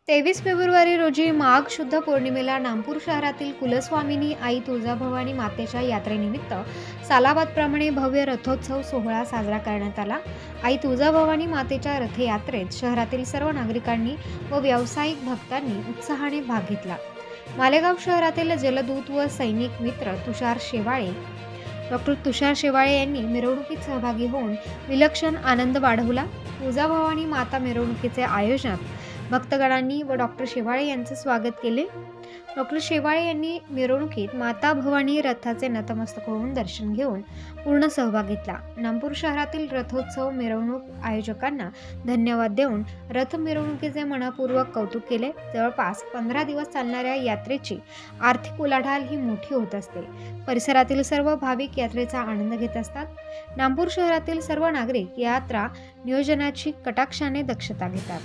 23 February रोजी माघ शुद्ध पौर्णिमेला नागपूर शहरातील कुलस्वामिनी आई तुळजाभवानी मातेच्या यात्रेनिमित्त सालाबादप्रमाणे भव्य रथोत्सव सोहळा साजरा करण्यात आला। आई तुळजाभवानी मातेच्या रथयात्रेत शहरातील सर्व नागरिकांनी व व्यावसायिक भक्तांनी उत्साहाने भाग घेतला। मालेगाव शहरातील जलदूत व सैनिक मित्र डॉक्टर तुषार शेवाळे यांनी मिरवणुकीत सहभागी होऊन विलक्षण आनंद वाढवला। तुळजाभवानी माता मिरवणुकीचे आयोजक भक्तगणांनी व डॉक्टर शेवाळे यांचे स्वागत केले। डॉक्टर शेवाळे यांनी मिरवणुकीत माता भवानी रथाचे नतमस्तक होऊन दर्शन घेऊन पूर्ण सहभाग घेतला। नागपूर शहरातील रथोत्सव मिरवणूक आयोजकांना धन्यवाद देऊन रथ मिरवणुकीचे मनपूर्वक कौतुक केले। जवळपास 15 दिवस चालणाऱ्या यात्रेची आर्थिक उलाढाल ही मोठी होत असते। परिसरातील सर्व भाविक यात्रेचा आनंद घेत असतात। नागपूर शहरातील सर्व नागरिक यात्रा नियोजनाची कटाक्षाने दक्षता घेतात।